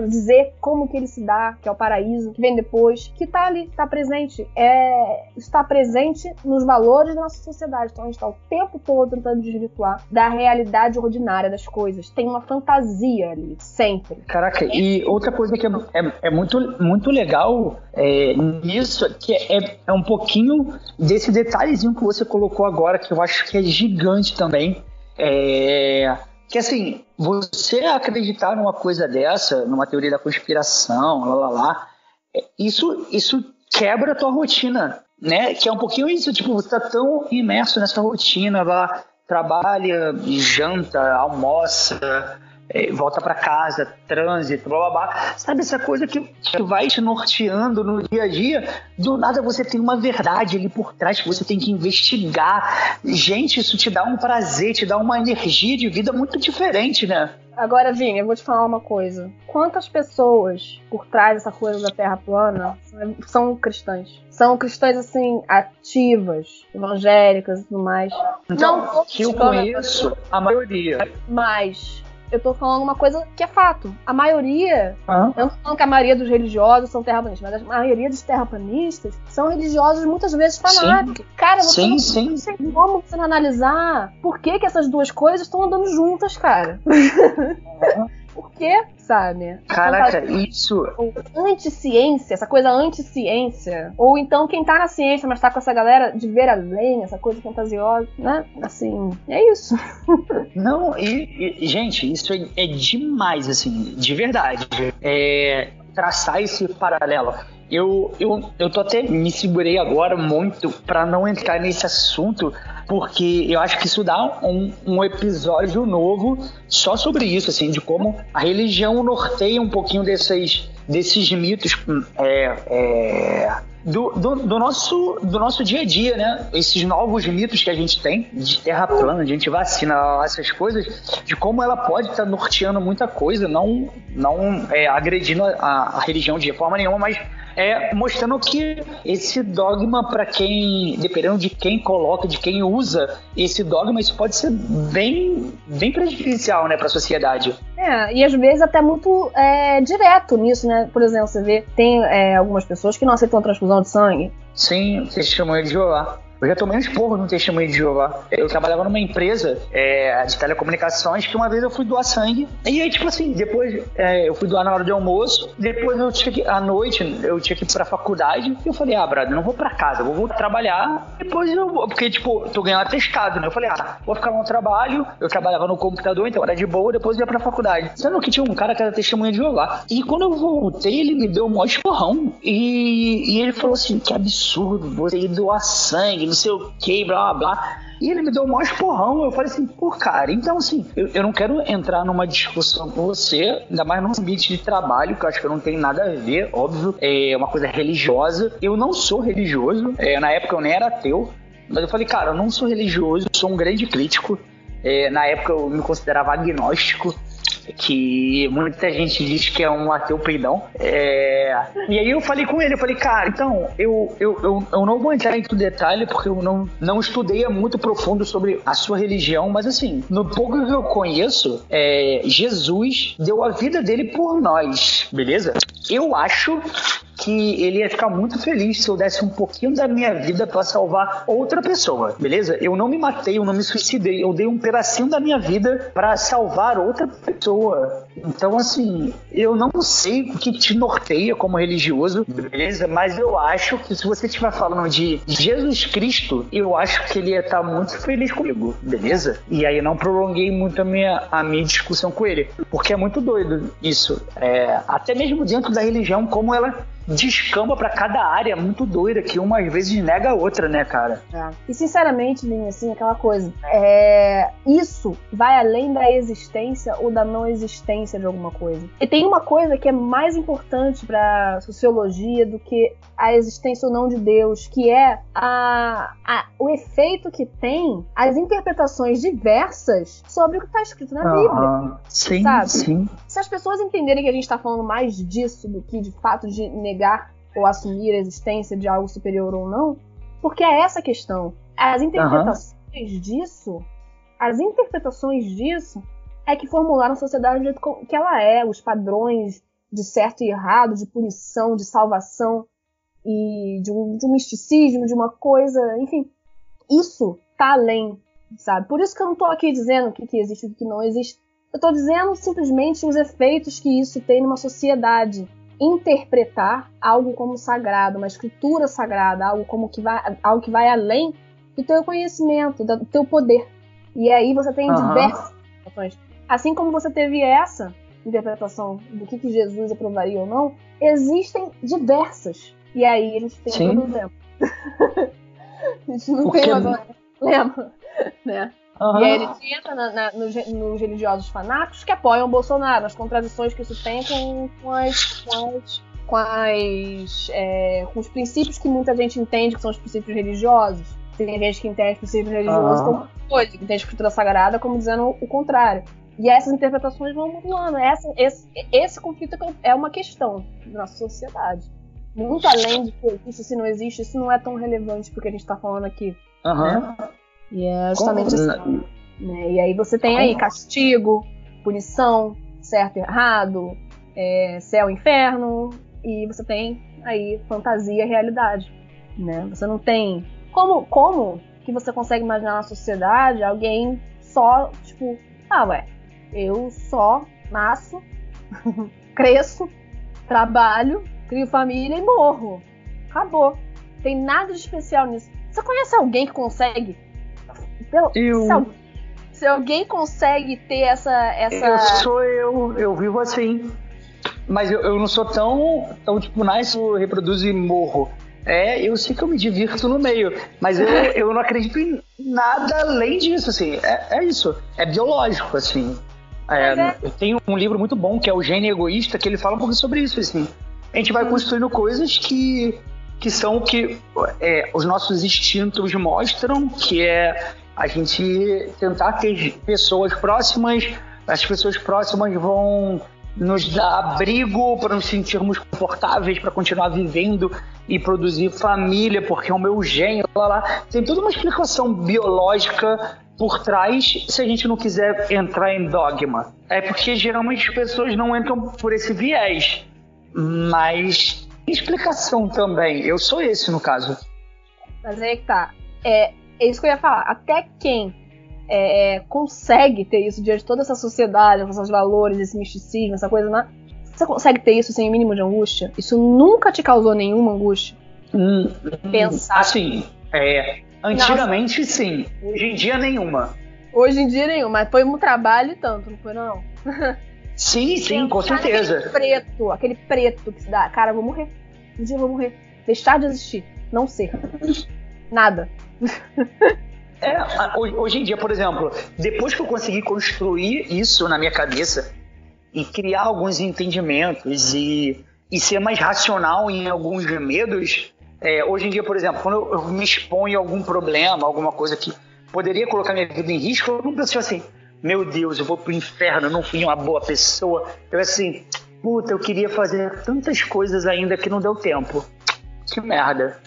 dizer como que ele se dá, que é o paraíso, que vem depois, que tá ali, tá presente. Está presente nos valores da nossa sociedade. Então a gente tá o tempo todo tentando desvirtuar da realidade ordinária das coisas. Tem uma fantasia ali, sempre. Caraca, e outra coisa que é muito legal nisso, que é um pouquinho desse detalhezinho que você colocou agora, que eu acho que é gigante também. Que assim, você acreditar numa coisa dessa, numa teoria da conspiração, isso quebra a tua rotina, né? Que é um pouquinho isso, tipo, você tá tão imerso nessa rotina, lá, trabalha, janta, almoça, volta pra casa, trânsito, blá blá blá. Sabe essa coisa que vai te norteando no dia a dia? Do nada você tem uma verdade ali por trás que você tem que investigar. Gente, isso te dá um prazer, te dá uma energia de vida muito diferente, né? Agora, Vini, eu vou te falar uma coisa. Quantas pessoas por trás dessa coisa da Terra plana são cristãs? São cristãs, assim, ativas, evangélicas e tudo mais. Então, não, que eu conheço, a maioria. Mas eu tô falando uma coisa que é fato. A maioria, eu não tô falando que a maioria dos religiosos são terraplanistas, mas a maioria dos terraplanistas são religiosos muitas vezes fanáticos. Sim. Cara, você não tem como você não analisar por que essas duas coisas estão andando juntas, cara. Por quê, sabe? Caraca, isso... Anti-ciência, essa coisa anti-ciência. Ou então quem tá na ciência, mas tá com essa galera de ver além, essa coisa fantasiosa, né? Assim, é isso. Não, gente, isso é demais, assim, de verdade. Traçar esse paralelo. Eu tô até me segurei agora muito pra não entrar nesse assunto, porque eu acho que isso dá um episódio novo só sobre isso, assim, de como a religião norteia um pouquinho desses mitos do nosso dia a dia, né? Esses novos mitos que a gente tem de terra plana, de antivacina, essas coisas, de como ela pode estar norteando muita coisa, não agredindo a religião de forma nenhuma, mas mostrando que esse dogma, para quem, dependendo de quem coloca, de quem usa esse dogma, isso pode ser bem, bem prejudicial, né, para a sociedade. E às vezes até muito direto nisso, né? Por exemplo, você vê, tem algumas pessoas que não aceitam transfusão de sangue. Sim, testemunho de Jeová. Eu já tomei uns porros no testemunho de Jeová. Eu trabalhava numa empresa de telecomunicações que uma vez eu fui doar sangue. E aí, tipo assim, depois eu fui doar na hora do almoço. Depois à noite eu tinha que ir pra faculdade. E eu falei, brother, não vou pra casa, vou voltar a trabalhar. Depois eu vou, porque, tipo, tô ganhando atestado, né? Eu falei, vou ficar no trabalho. Eu trabalhava no computador, então era de boa. Depois eu ia pra faculdade. Sendo que tinha um cara que era testemunha de Jeová. E quando eu voltei, ele me deu um maior esporrão. E ele falou assim, que absurdo você ir doar sangue, não sei o que, blá blá blá. E ele me deu o maior esporrão. Eu falei assim, cara, então assim, eu não quero entrar numa discussão com você, ainda mais num ambiente de trabalho, que eu acho que não tem nada a ver, óbvio, é uma coisa religiosa. Eu não sou religioso, na época eu nem era ateu, mas eu falei, cara, eu não sou religioso, sou um grande crítico. Na época eu me considerava agnóstico, que muita gente diz que é um ateu peidão. E aí eu falei com ele, eu falei, cara, então, eu não vou entrar em detalhe, porque eu não estudei muito profundo sobre a sua religião, mas assim, no pouco que eu conheço, Jesus deu a vida dele por nós, beleza? eu acho que ele ia ficar muito feliz se eu desse um pouquinho da minha vida para salvar outra pessoa, beleza? Eu não me matei, eu não me suicidei, eu dei um pedacinho da minha vida para salvar outra pessoa. Então, assim, eu não sei o que te norteia como religioso, beleza? Mas eu acho que se você estiver falando de Jesus Cristo, eu acho que ele ia estar muito feliz comigo, beleza? E aí eu não prolonguei muito a minha discussão com ele, porque é muito doido isso. Até mesmo dentro da religião, como ela descamba pra cada área muito doida, que uma às vezes nega a outra, né, cara? E sinceramente, Linha, assim, aquela coisa, isso vai além da existência ou da não existência de alguma coisa. E tem uma coisa que é mais importante pra sociologia do que a existência ou não de Deus, que é o efeito que tem as interpretações diversas sobre o que está escrito na Bíblia. Sim, sabe? Sim. Se as pessoas entenderem que a gente está falando mais disso do que de fato de negar ou assumir a existência de algo superior ou não, porque é essa a questão. As interpretações disso é que formularam a sociedade do jeito que ela é, os padrões de certo e errado, de punição, de salvação e de um misticismo, de uma coisa, enfim, isso tá além, sabe? Por isso que eu não tô aqui dizendo o que existe e o que não existe. Eu tô dizendo simplesmente os efeitos que isso tem numa sociedade. Interpretar algo como sagrado, uma escritura sagrada, algo que vai além do teu conhecimento, do teu poder. E aí você tem diversas interpretações. Assim como você teve essa interpretação do que Jesus aprovaria ou não, existem diversas. E aí a gente tem um problema. A gente não tem agora problema, né? E aí ele entra nos religiosos fanáticos que apoiam o Bolsonaro, as contradições que isso tem com os princípios que muita gente entende que são os princípios religiosos. Tem gente que entende os princípios religiosos como coisa, que entende a escritura sagrada como dizendo o contrário. E essas interpretações vão mudando. Esse conflito é uma questão da nossa sociedade. Muito além de que existe, se não existe, isso não é tão relevante porque a gente está falando aqui. Né? E é justamente assim. Né? E aí você tem aí castigo, punição, certo e errado, céu e inferno, e você tem aí fantasia e realidade. Né? Você não tem... Como que você consegue imaginar na sociedade alguém só, tipo, eu só nasço, cresço, trabalho, crio família e morro. Acabou. Não tem nada de especial nisso. Você conhece alguém que consegue... Se alguém consegue ter essa... Eu vivo assim. Mas eu não sou tão tipo, nasço, reproduzo e morro. Eu sei que eu me divirto no meio, mas eu não acredito em nada além disso, assim. É isso. É biológico, assim. Eu tenho um livro muito bom, que é O Gênio Egoísta, que ele fala um pouco sobre isso, assim. A gente vai construindo coisas que são o que os nossos instintos mostram, que é a gente tentar ter pessoas próximas, as pessoas próximas vão nos dar abrigo para nos sentirmos confortáveis, para continuar vivendo e produzir família, porque é o meu gênio, tem toda uma explicação biológica por trás, se a gente não quiser entrar em dogma. É porque geralmente as pessoas não entram por esse viés, mas tem explicação também. Eu sou esse, no caso. Mas aí que tá. É isso que eu ia falar. Até quem consegue ter isso diante de toda essa sociedade, com esses valores, esse misticismo, essa coisa, né? Você consegue ter isso sem o mínimo de angústia? Isso nunca te causou nenhuma angústia? Pensar. Assim, antigamente sim. Hoje em dia nenhuma. Hoje em dia nenhuma, mas foi um trabalho e tanto, não foi não? Sim, com certeza. Aquele preto que se dá, cara, eu vou morrer. Um dia eu vou morrer. Deixar de existir. Não ser. Nada. Hoje em dia, por exemplo, depois que eu consegui construir isso na minha cabeça e criar alguns entendimentos e ser mais racional em alguns medos, hoje em dia, por exemplo, quando eu me exponho a algum problema, alguma coisa que poderia colocar minha vida em risco, eu não penso assim, meu Deus, eu vou pro inferno, eu não fui uma boa pessoa. Eu assim, eu queria fazer tantas coisas ainda que não deu tempo. Que merda.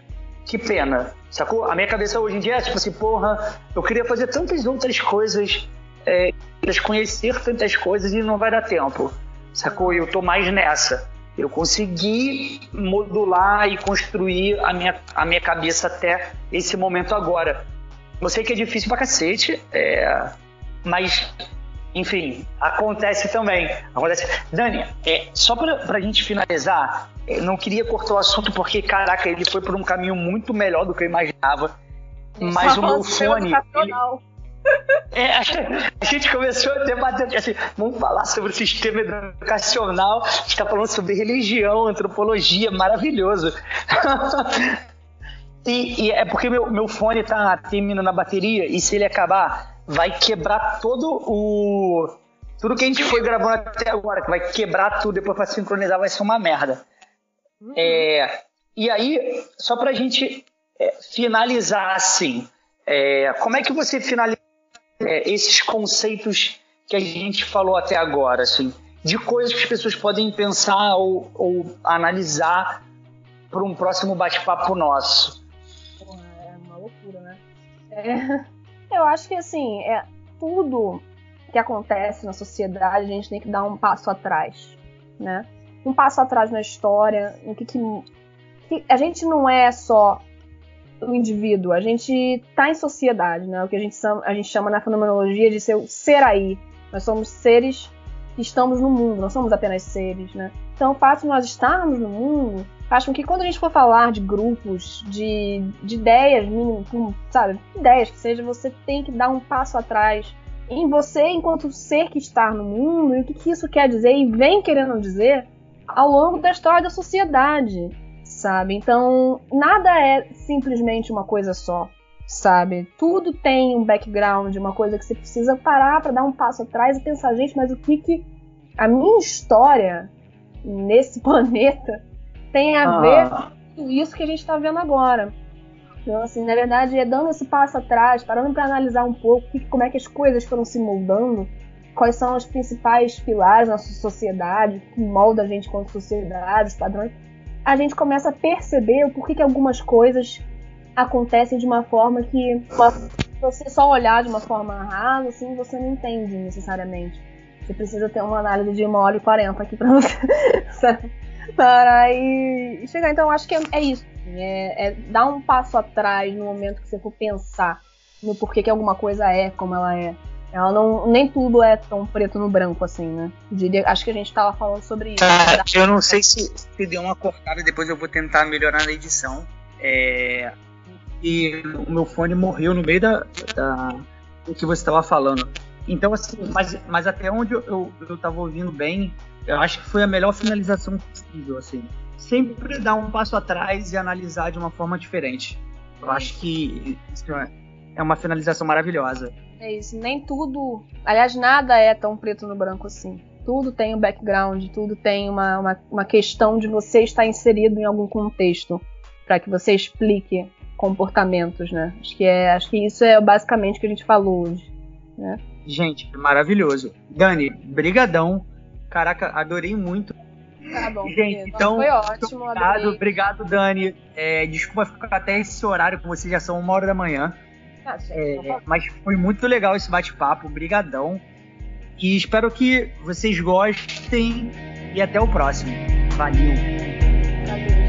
Que pena, sacou? A minha cabeça hoje em dia é tipo assim, eu queria fazer tantas outras coisas, conhecer tantas coisas e não vai dar tempo, sacou? Eu tô mais nessa. Eu consegui modular e construir a minha cabeça até esse momento agora. Eu sei que é difícil pra cacete, mas, enfim, acontece também. Dani, só pra gente finalizar, não queria cortar o assunto porque, caraca, ele foi por um caminho muito melhor do que eu imaginava. Mas o meu fone... a gente começou a debater assim, vamos falar sobre o sistema educacional, a gente está falando sobre religião, antropologia, maravilhoso. E é porque meu fone tá terminando a bateria e se ele acabar, vai quebrar tudo que a gente foi gravando até agora, que vai quebrar tudo, depois para sincronizar vai ser uma merda. E aí, só pra gente finalizar assim, como é que você finaliza esses conceitos que a gente falou até agora, assim, de coisas que as pessoas podem pensar ou analisar para um próximo bate-papo nosso? É uma loucura, né? Eu acho que, assim, tudo que acontece na sociedade, a gente tem que dar um passo atrás, né? Um passo atrás na história, que a gente não é só o indivíduo, a gente tá em sociedade, né? O que a gente chama na fenomenologia de ser aí. Nós somos seres que estamos no mundo, não somos apenas seres, né? Então o fato de nós estarmos no mundo faz com que quando a gente for falar de grupos, de ideias, sabe? Ideias que seja, você tem que dar um passo atrás em você enquanto ser que está no mundo e o que isso quer dizer e vem querendo dizer ao longo da história da sociedade. Sabe? Então, nada é simplesmente uma coisa só, sabe? Tudo tem um background, uma coisa que você precisa parar para dar um passo atrás e pensar, gente, mas o que a minha história nesse planeta tem a ver com isso que a gente está vendo agora? Então, assim, na verdade, dando esse passo atrás, parando para analisar um pouco como é que as coisas foram se moldando, quais são os principais pilares da nossa sociedade, que molda a gente como sociedade, os padrões, a gente começa a perceber o porquê que algumas coisas acontecem de uma forma que você só olhar de uma forma rasa, assim, você não entende necessariamente. Você precisa ter uma análise de 1h40 aqui pra você para aí chegar. Então, eu acho que é isso. Dar um passo atrás no momento que você for pensar no porquê que alguma coisa é como ela é. Nem tudo é tão preto no branco assim, né? Acho que a gente tava falando sobre isso. Eu não sei se deu uma cortada, depois eu vou tentar melhorar na edição. E o meu fone morreu no meio do que você estava falando. Então, assim, mas até onde eu tava ouvindo bem, eu acho que foi a melhor finalização possível, assim. Sempre dar um passo atrás e analisar de uma forma diferente. Eu acho que isso é uma finalização maravilhosa. É isso, nem tudo... Aliás, nada é tão preto no branco assim. Tudo tem um background, tudo tem uma questão de você estar inserido em algum contexto para que você explique comportamentos, né? Acho que isso é basicamente o que a gente falou hoje, né? Gente, maravilhoso. Dani, brigadão. Caraca, adorei muito. Tá bom, gente, então foi ótimo. Obrigado, Dani. Desculpa ficar até esse horário, porque vocês já são 1h da manhã. Mas foi muito legal esse bate-papo, brigadão. E espero que vocês gostem e até o próximo. Valeu!